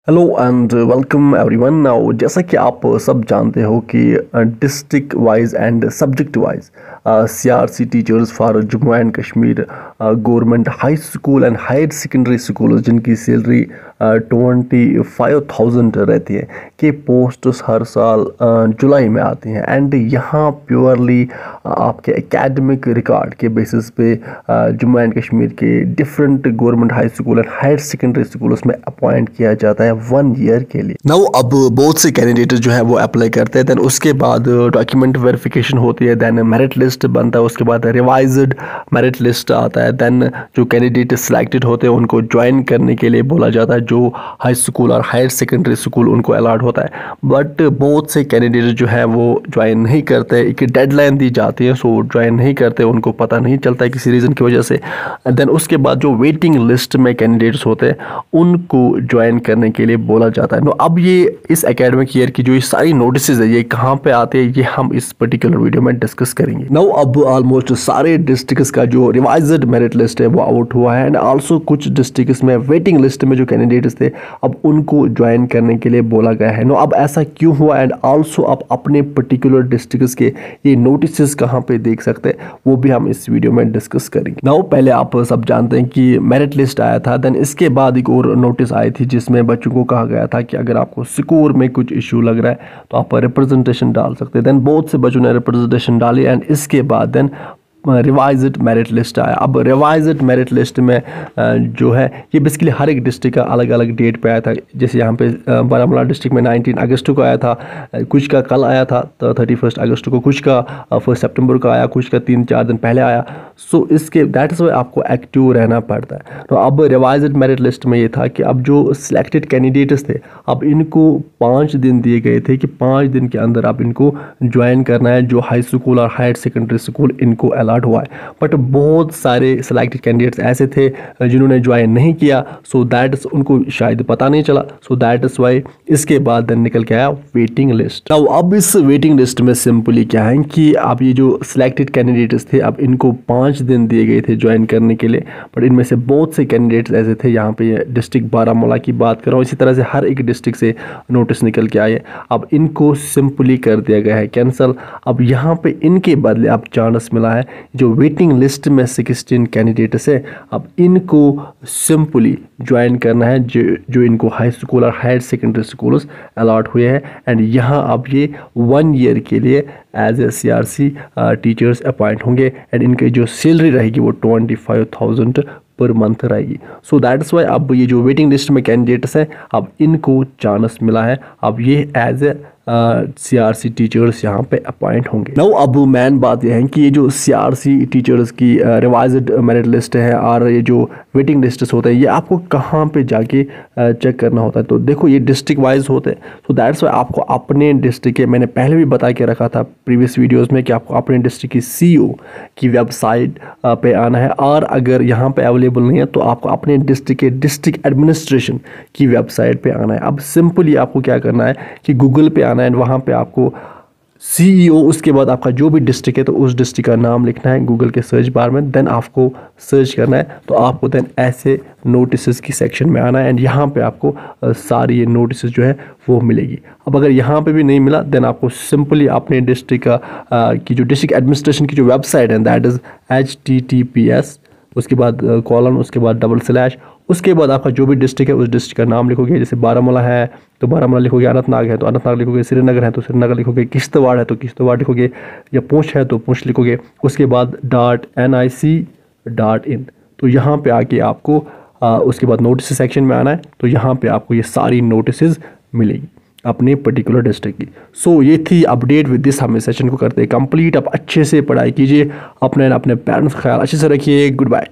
Hello and welcome everyone. Now जैसा कि आप सब जानते हो कि district wise and subject wise CRC teachers for Jammu and Kashmir government high school and higher secondary school जिनकी सैलरी 25,000 रहती है कि पोस्ट्स हर साल जुलाई में आती हैं एंड यहाँ प्योरली आपके एकेडमिक रिकॉर्ड के बेसिस पे जम्मू एंड कश्मीर के different government high school and higher secondary schools में अपॉइंट किया जाता है 1 ईयर के लिए। नाउ अब बहुत से कैंडिडेट जो है वो अप्लाई करते हैं, देन उसके बाद डॉक्यूमेंट वेरिफिकेशन होती है, देन मेरिट लिस्ट बनता है, उसके बाद रिवाइज्ड मेरिट लिस्ट आता है, देन जो कैंडिडेट सिलेक्टेड होते हैं उनको ज्वाइन करने के लिए बोला जाता है, जो हाई स्कूल और हायर सेकेंडरी स्कूल उनको अलॉट होता है। बट बहुत से कैंडिडेट जो है वो ज्वाइन नहीं करते, एक डेडलाइन दी जाती है, सो ज्वाइन नहीं करते, उनको पता नहीं चलता है किसी रीज़न की वजह से। देन उसके बाद जो वेटिंग लिस्ट में कैंडिडेट्स होते हैं उनको ज्वाइन करने के लिए बोला जाता है। अब ये इस एकेडमिक ईयर की जो ये सारी नोटिस है ये कहाँ पे आते हैं ये हम इस पर्टिकुलर वीडियो में डिस्कस करेंगे। नाउ अब ऑलमोस्ट सारे डिस्ट्रिक्ट्स का जो रिवाइज्ड मेरिट लिस्ट है वो आउट हुआ है एंड आल्सो कुछ डिस्ट्रिक्ट्स में वेटिंग लिस्ट में जो कैंडिडेट्स थे अब उनको ज्वाइन करने के लिए बोला गया है। अब ऐसा क्यों हुआ एंड आल्सो आप अपने पर्टिकुलर डिस्ट्रिक्ट्स के ये नोटिस कहाँ पे देख सकते हैं वो भी हम इस वीडियो में डिस्कस करेंगे। नाउ पहले आप सब जानते हैं कि मेरिट लिस्ट आया था, देन इसके बाद एक और नोटिस आई थी जिसमें बच्चों को कहा गया था कि अगर आपको स्कोर में कुछ इशू लग रहा है तो आप रिप्रेजेंटेशन डाल सकते हैं। देन बहुत से बच्चों ने रिप्रेजेंटेशन डाली एंड इसके बाद देन रिवाइज्ड मेरिट लिस्ट आया। अब रिवाइज्ड मेरिट लिस्ट में जो है ये बेसिकली हर एक डिस्ट्रिक्ट का अलग अलग डेट पे आया था। जैसे यहाँ पे बारामूला डिस्ट्रिक्ट में 19 अगस्त को आया था, कुछ का कल आया था 31 अगस्त को, कुछ का 1 सितंबर को आया, कुछ का 3-4 दिन पहले आया। सो इसके दैट इज़ वाई आपको एक्टिव रहना पड़ता है। तो अब रिवाइज्ड मेरिट लिस्ट में ये था कि अब जो सिलेक्टेड कैंडिडेट्स थे अब इनको 5 दिन दिए गए थे कि 5 दिन के अंदर आप इनको ज्वाइन करना है, जो हाई स्कूल और हायर सेकेंडरी स्कूल इनको अलॉट हुआ है। बट बहुत सारे सिलेक्टेड कैंडिडेट्स ऐसे थे जिन्होंने ज्वाइन नहीं किया, सो दैट इज उनको शायद पता नहीं चला, सो दैट इज वाई इसके बाद देन निकल के आया वेटिंग लिस्ट। अब इस वेटिंग लिस्ट में सिंपली क्या है कि आप ये जो सिलेक्टेड कैंडिडेट्स थे अब इनको 5 दिन दिए गए थे ज्वाइन करने के लिए, बट इनमें से बहुत से कैंडिडेट्स ऐसे थे, यहाँ पे डिस्ट्रिक्ट बारामूला की बात कर रहा हूँ, इसी तरह से हर एक डिस्ट्रिक्ट से नोटिस निकल के आए, अब इनको सिंपली कर दिया गया है कैंसिल। अब यहाँ पे इनके बदले अब चांस मिला है जो वेटिंग लिस्ट में 16 कैंडिडेट्स है अब इनको सिंपली ज्वाइन करना है, जो इनको हाई स्कूल और हायर सेकेंडरी स्कूल्स अलॉट हुए हैं एंड यहाँ अब ये 1 ईयर के लिए as a CRC teachers appoint होंगे एंड इनकी जो सैलरी रहेगी वो 25,000 पर मंथ रहेगी। सो दैट्स वाई अब ये जो वेटिंग लिस्ट में कैंडिडेट्स हैं अब इनको चांस मिला है, अब ये एज ए सीआरसी टीचर्स यहाँ पे अपॉइंट होंगे। नाउ अब मेन बात यह है कि ये जो सीआरसी टीचर्स की रिवाइज्ड मेरिट लिस्ट है और ये जो वेटिंग लिस्ट्स होते हैं ये आपको कहाँ पे जाके चेक करना होता है, तो देखो ये डिस्ट्रिक्ट वाइज होते हैं। सो दैट्स वाई आपको अपने डिस्ट्रिक्ट के, मैंने पहले भी बता के रखा था प्रीवियस वीडियोज़ में कि आपको अपने डिस्ट्रिक्ट की CO की वेबसाइट पे आना है, और अगर यहाँ पे अवेलेबल नहीं है तो आपको अपने डिस्ट्रिक्ट के डिस्ट्रिक्ट एडमिनिस्ट्रेशन की वेबसाइट पे आना है। अब सिंपली आपको क्या करना है कि गूगल पे आना है एंड वहाँ पे आपको CEO, उसके बाद आपका जो भी डिस्ट्रिक्ट है तो उस डिस्ट्रिक्ट का नाम लिखना है गूगल के सर्च बार में, देन आपको सर्च करना है, तो आपको देन ऐसे नोटिस की सेक्शन में आना है एंड यहाँ पे आपको सारी ये नोटिस जो है वो मिलेगी। अब अगर यहाँ पे भी नहीं मिला देन आपको सिंपली अपने डिस्ट्रिक्ट की जो डिस्ट्रिक्ट एडमिनिस्ट्रेशन की जो वेबसाइट है दैट इज़ HTTPS, उसके बाद कॉलन, उसके बाद // उसके बाद आपका जो भी डिस्ट्रिक्ट है उस डिस्ट्रिक्ट का नाम लिखोगे। जैसे बारामूला है तो बारामूला लिखोगे, अनंतनाग है तो अनंतनाग लिखोगे, श्रीनगर है तो श्रीनगर लिखोगे, किश्तवाड़ है तो किश्तवाड़ लिखोगे, या पूंछ है तो पूंछ लिखोगे, उसके बाद .nic.in। तो यहाँ पे आके आपको उसके बाद नोटिस सेक्शन में आना है, तो यहाँ पे आपको ये सारी नोटिस मिलेगी अपने पर्टिकुलर डिस्ट्रिक्ट की। सो ये थी अपडेट विद दिस, हम इस सेशन को करते हैं कंप्लीट। आप अच्छे से पढ़ाई कीजिए, अपने पेरेंट्स का ख्याल अच्छे से रखिए। Good bye.